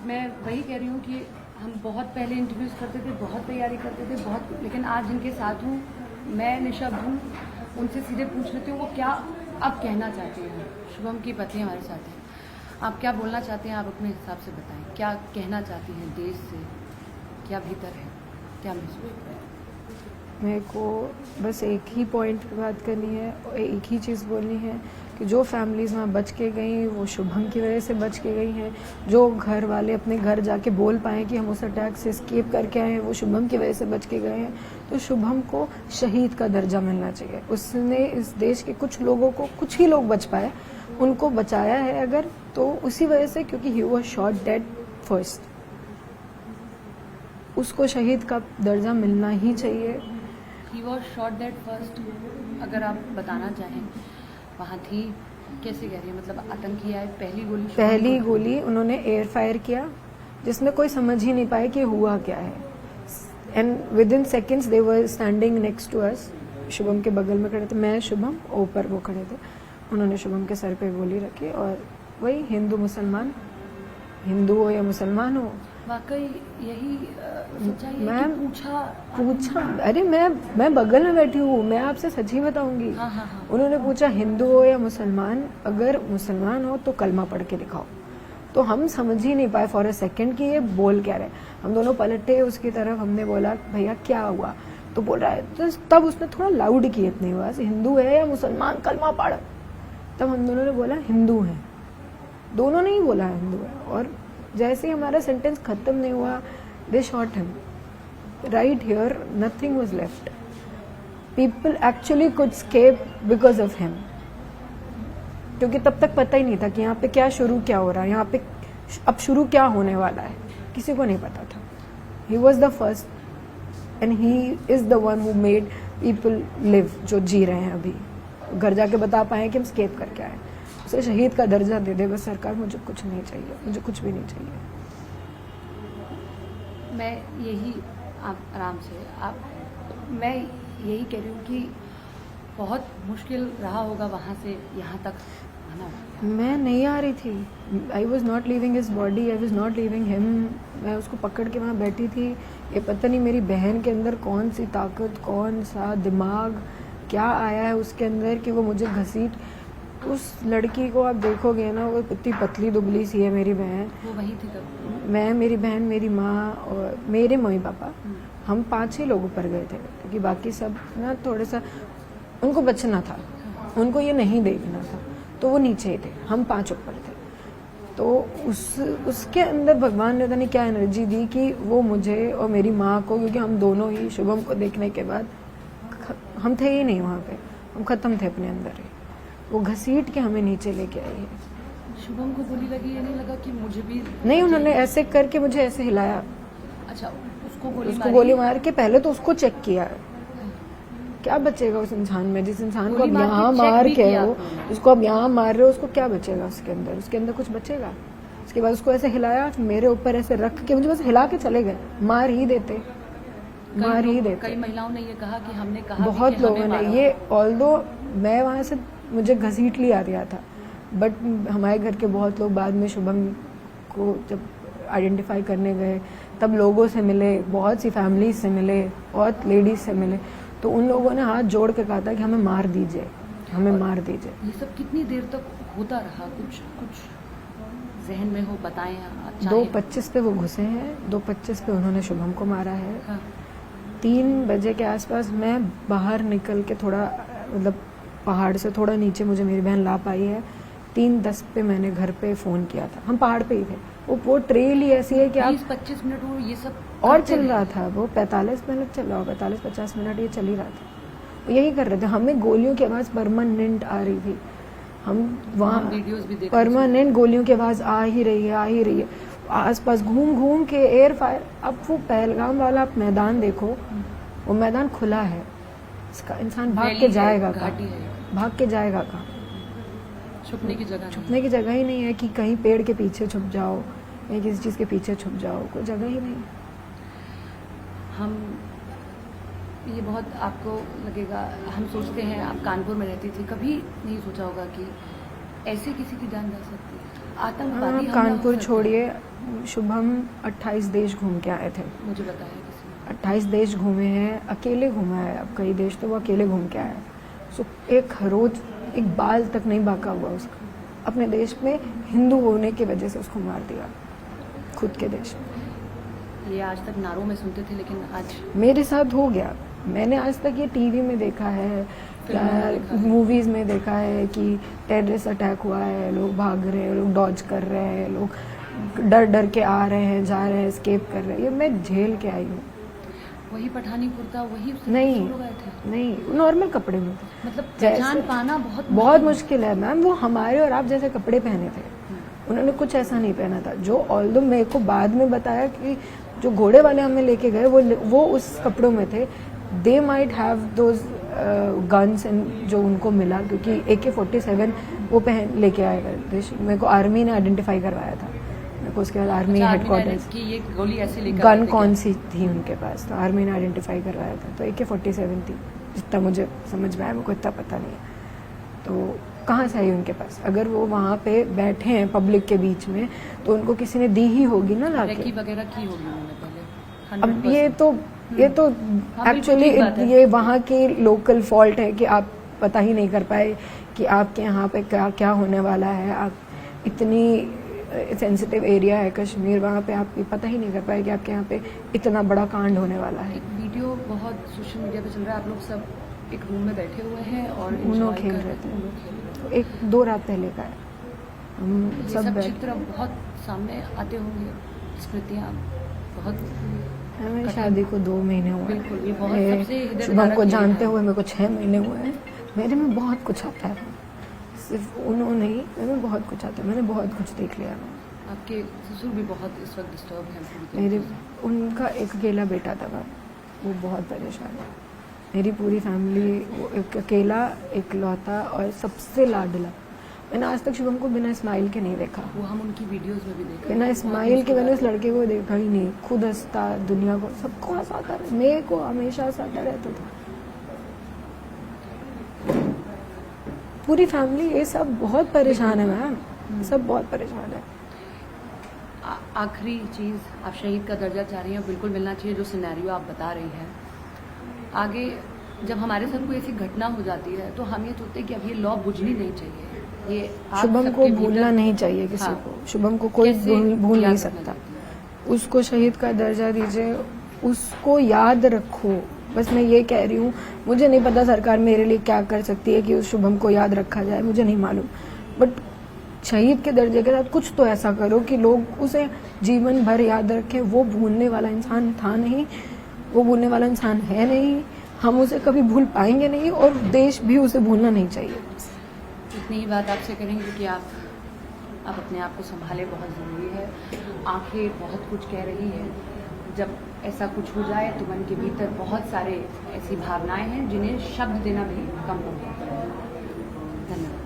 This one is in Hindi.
मैं वही कह रही हूँ कि हम बहुत पहले इंटरव्यूज़ करते थे, बहुत तैयारी करते थे, बहुत, लेकिन आज जिनके साथ हूँ, मैं निशब्द हूँ, उनसे सीधे पूछ लेती हूँ वो क्या अब कहना चाहती हैं। शुभम की पति हमारे साथ हैं, आप क्या बोलना चाहते हैं, आप अपने हिसाब से बताएं, क्या कहना चाहती हैं देश से, क्या भीतर है, क्या महसूस है? मेरे को बस एक ही पॉइंट पे बात करनी है और एक ही चीज़ बोलनी है कि जो फैमिलीज़ वहाँ बच के गई वो शुभम की वजह से बच के गई हैं। जो घर वाले अपने घर जाके बोल पाए कि हम उस अटैक से एस्केप करके आए हैं वो शुभम की वजह से बच के गए हैं। तो शुभम को शहीद का दर्जा मिलना चाहिए। उसने इस देश के कुछ लोगों को, कुछ ही लोग बच पाए, उनको बचाया है अगर, तो उसी वजह से, क्योंकि he was shot dead first. उसको शहीद का दर्जा मिलना ही चाहिए। He was shot dead first, अगर आप बताना चाहें वहाँ थी, कैसे कह रही है, मतलब आतंकी आए, पहली गोली उन्होंने एयर फायर किया जिसमें कोई समझ ही नहीं पाया कि हुआ क्या है। And within seconds they were standing next to us. Shubham के बगल में खड़े थे, मैं, शुभम, ऊपर वो खड़े थे। उन्होंने शुभम के सर पे गोली रखी और वही हिंदू मुसलमान, हिंदू हो या मुसलमान हो, वाकई यही सच्चाई है मैम, कि पूछा अरे मैं बगल में बैठी हूँ, मैं आपसे सच ही बताऊंगी। हाँ। उन्होंने पूछा हिंदू हो या मुसलमान, अगर मुसलमान हो तो कलमा पढ़ के दिखाओ। तो हम समझ ही नहीं पाए फॉर अ सेकंड कि ये बोल क्या रहे। हम दोनों पलटे उसकी तरफ, हमने बोला भैया क्या हुआ, तो बोल रहा है, तो तब उसने थोड़ा लाउड की इतनी आवाज, हिंदू है या मुसलमान, कलमा पढ़। तब हम दोनों ने बोला हिंदू है, दोनों ने ही बोला हिंदू है। और जैसे ही हमारा सेंटेंस खत्म नहीं हुआ, they shot him right here, nothing was left. People actually could escape because of him, क्योंकि तब तक पता ही नहीं था कि यहाँ पे क्या शुरू क्या हो रहा है, यहाँ पे अब शुरू क्या होने वाला है, किसी को नहीं पता था। He was the first and he is the one who made people live, जो जी रहे हैं अभी, घर जाके बता पाए कि हम स्केप करके आए। उसे शहीद का दर्जा दे दे बस सरकार, मुझे कुछ नहीं चाहिए, मुझे कुछ भी नहीं चाहिए। मैं यही, आप आराम से, मैं यही कह रही हूँ कि बहुत मुश्किल रहा होगा वहाँ से यहाँ तक आना। मैं नहीं आ रही थी, I was not living his body, I was not living him. मैं उसको पकड़ के वहाँ बैठी थी। ये पता नहीं मेरी बहन के अंदर कौन सी ताकत, कौन सा दिमाग, क्या आया है उसके अंदर कि वो मुझे घसीट, उस लड़की को आप देखोगे ना, वो इतनी पतली दुबली सी है मेरी बहन। वो वही थी तब? मैं, मेरी बहन, मेरी माँ और मेरे मम्मी पापा, हम 5-6 लोग ऊपर गए थे, क्योंकि बाकी सब ना थोड़ा सा उनको बचना था, उनको ये नहीं देखना था, तो वो नीचे ही थे, हम 5 ऊपर थे। तो उसके अंदर भगवान ने पता नहीं क्या एनर्जी दी कि वो मुझे और मेरी माँ को, क्योंकि हम दोनों ही शुभम को देखने के बाद हम थे ही नहीं वहाँ पे, हम खत्म थे अपने अंदर ही, वो घसीट के हमें नीचे लेके आई है। शुभम को गोली लगी, ये नहीं लगा कि मुझे भी? नहीं, उन्होंने ऐसे करके मुझे ऐसे हिलाया। अच्छा, उसको गोली मार के पहले तो उसको चेक किया। क्या बचेगा उस इंसान में, जिस इंसान को अब यहाँ मार के हो, उसको अब यहाँ मार रहे हो, उसको क्या बचेगा उसके अंदर? उसके अंदर कुछ बचेगा? उसके बाद उसको ऐसे हिलाया, मेरे ऊपर ऐसे रख के मुझे बस हिला के चले गए। मार ही देते। कई महिलाओं ने ये कहा कि हमने कहा, बहुत लोगों ने ये, ऑल्दो मैं वहाँ से, मुझे घसीट लिया गया था, बट हमारे घर के बहुत लोग बाद में शुभम को जब आइडेंटिफाई करने गए, तब लोगों से मिले, बहुत सी फैमिलीज से मिले, बहुत लेडीज से मिले, तो उन लोगों ने हाथ जोड़ के कहा था कि हमें मार दीजिए, हमें मार दीजिए। ये सब कितनी देर तक होता रहा? कुछ जहन में हो, बताएं। 2:25 पे वो घुसे हैं, 2:25 पे उन्होंने शुभम को मारा है। हाँ। 3 बजे के आसपास मैं बाहर निकल के थोड़ा, मतलब पहाड़ से थोड़ा नीचे मुझे मेरी बहन ला पाई है। 3:10 पे मैंने घर पे फ़ोन किया था, हम पहाड़ पे ही थे। वो ट्रेल ही ऐसी है कि आप 20-25 मिनट वो ये सब और चल रहा था, वो 45 मिनट चल रहा, 45-50 मिनट ये चल ही रहा था। वो यही कर रहे थे, हमें गोलियों की आवाज़ परमानेंट आ रही थी। हम वहाँ वीडियोस भी देख, परमानेंट गोलियों की आवाज़ आ ही रही है। आसपास घूम घूम के एयर फायर। अब वो पहलगाम वाला आप मैदान देखो, वो मैदान खुला है, इसका इंसान भाग के जाएगा कहाँ? भाग के जाएगा कहाँ? छुपने की जगह ही नहीं है कि कहीं पेड़ के पीछे छुप जाओ या किसी चीज़ के पीछे छुप जाओ, कोई जगह ही नहीं। हम, ये बहुत आपको लगेगा, हम सोचते हैं, आप कानपुर में रहती थी, कभी नहीं सोचा होगा कि ऐसे किसी की जान जा सकती है? आतंकवादी हमला हो कानपुर सकता है। छोड़िए, शुभम 28 देश घूम के आए थे। मुझे बताया किसी ने। 28 देश घूमे हैं, अकेले घूमा है। अब कई देश तो वो अकेले घूम के आया है। सो एक रोज एक बाल तक नहीं बाका हुआ उसका। अपने देश में हिंदू होने की वजह से उसको मार दिया, खुद के देश में। ये आज तक नारों में सुनते थे, लेकिन आज मेरे साथ हो गया। मैंने आज तक ये टीवी में देखा है, फिल्मों में देखा है। मूवीज में देखा है कि टेररिस्ट अटैक हुआ है, लोग भाग रहे हैं, लोग डॉज कर रहे हैं, लोग डर डर के आ रहे हैं, जा रहे हैं, एस्केप कर रहे हैं। ये मैं झेल के आई हूँ। वही पठानी कुर्ता, वही नहीं लोग आए थे। नहीं, नॉर्मल कपड़े में थे। मतलब जैसे- पहचान पाना बहुत मुश्किल है मैम। वो हमारे और आप जैसे कपड़े पहने थे, उन्होंने कुछ ऐसा नहीं पहना था। जो ऑल्दो मेरे को बाद में बताया कि जो घोड़े वाले हमें लेके गए वो उस कपड़ों में थे। They might have those guns and जो उनको मिला, क्योंकि AK-47 वो पहन लेके आए थे। मेरे को आर्मी ने आइडेंटिफाई करवाया था। मेरे को उसके बाद आर्मी हेडक्वार्टर्स की ये गोली ऐसे लेकर गन आते थे कौन क्या? सी थी उनके पास, तो आर्मी ने आइडेंटिफाई करवाया था। तो AK-47 थी, जितना मुझे समझ में आया। मेरे को इतना पता नहीं है तो कहाँ से आई उनके पास। अगर वो वहाँ पे बैठे हैं पब्लिक के बीच में, तो उनको किसी ने दी ही होगी ना लाके। रेकी वगैरह की होगी उन्होंने पहले। अब 100%। ये तो बिल्कुल एक्चुअली ठीक बात है। ये वहाँ की लोकल फॉल्ट है कि आप पता ही नहीं कर पाए कि आपके यहाँ पे क्या क्या होने वाला है। आप इतनी सेंसिटिव एरिया है कश्मीर, वहाँ पे आप पता ही नहीं कर पाए कि आपके यहाँ पे इतना बड़ा कांड होने वाला है। एक वीडियो बहुत सोशल मीडिया पे चल रहा है, आप लोग सब एक रूम में बैठे हुए हैं और उनो enjoy खेल कर रहे थे। उनो खेल रहे तो 1-2 रात पहले का है। हम हैं। ये सब सब बैठ चित्र बहुत सामने आते होंगे, स्मृतियाँ बहुत। हमें शादी को 2 महीने हुए हैं। बिल्कुल, ये बहुत मैं सबसे हृदय शुभम को विदारक जानते ये है। हुए मेरे को 6 महीने हुए हैं। मेरे में बहुत कुछ आता है, सिर्फ उन्होंने नहीं, मेरे में बहुत कुछ आता है। मैंने बहुत कुछ देख लिया। आपके ससुर भी बहुत इस वक्त डिस्टर्ब हैं पूरी तरीके मेरे से। उनका एक अकेला बेटा था मैम, वो बहुत परेशान है। मेरी पूरी फैमिली, वो एक अकेला इकलौता और सबसे लाडला। मैंने आज तक शुभम को बिना स्माइल के नहीं देखा। वो हम उनकी वीडियोस में भी देखा। बिना स्माइल के मैंने उस लड़के को देखा ही नहीं। खुद हंसता, दुनिया को सबको हंसाता रहा, मेरे को हमेशा हंसाता रहता था। पूरी फैमिली ये सब बहुत परेशान है मैम, सब बहुत परेशान है। आखिरी चीज़, आप शहीद का दर्जा चाह रही हैं, बिल्कुल मिलना चाहिए। जो सिनेरियो आप बता रही हैं, आगे जब हमारे साथ कोई ऐसी घटना हो जाती है तो हम ये सोचते हैं कि अब ये लॉ बुझनी नहीं चाहिए। ये आप शुभम को सबके भूलना भीतर- नहीं चाहिए किसी हाँ। को। शुभम को कोई कैसे भूल याद नहीं रखना सकता। चाहिए? उसको शहीद का दर्जा दीजिए, उसको याद रखो। बस मैं ये कह रही हूँ। मुझे नहीं पता सरकार मेरे लिए क्या कर सकती है कि उस शुभम को याद रखा जाए, मुझे नहीं मालूम। बट शहीद के दर्जे के साथ कुछ तो ऐसा करो कि लोग उसे जीवन भर याद रखें। वो भूलने वाला इंसान था नहीं, वो भूलने वाला इंसान है नहीं। हम उसे कभी भूल पाएंगे नहीं, और देश भी उसे भूलना नहीं चाहिए। इतनी ही बात आपसे करेंगे कि आप अपने आप को संभालें, बहुत ज़रूरी है। आंखें बहुत कुछ कह रही है। जब ऐसा कुछ हो जाए तो मन के भीतर बहुत सारे ऐसी भावनाएं हैं जिन्हें शब्द देना भी कम हो जाता है। धन्यवाद।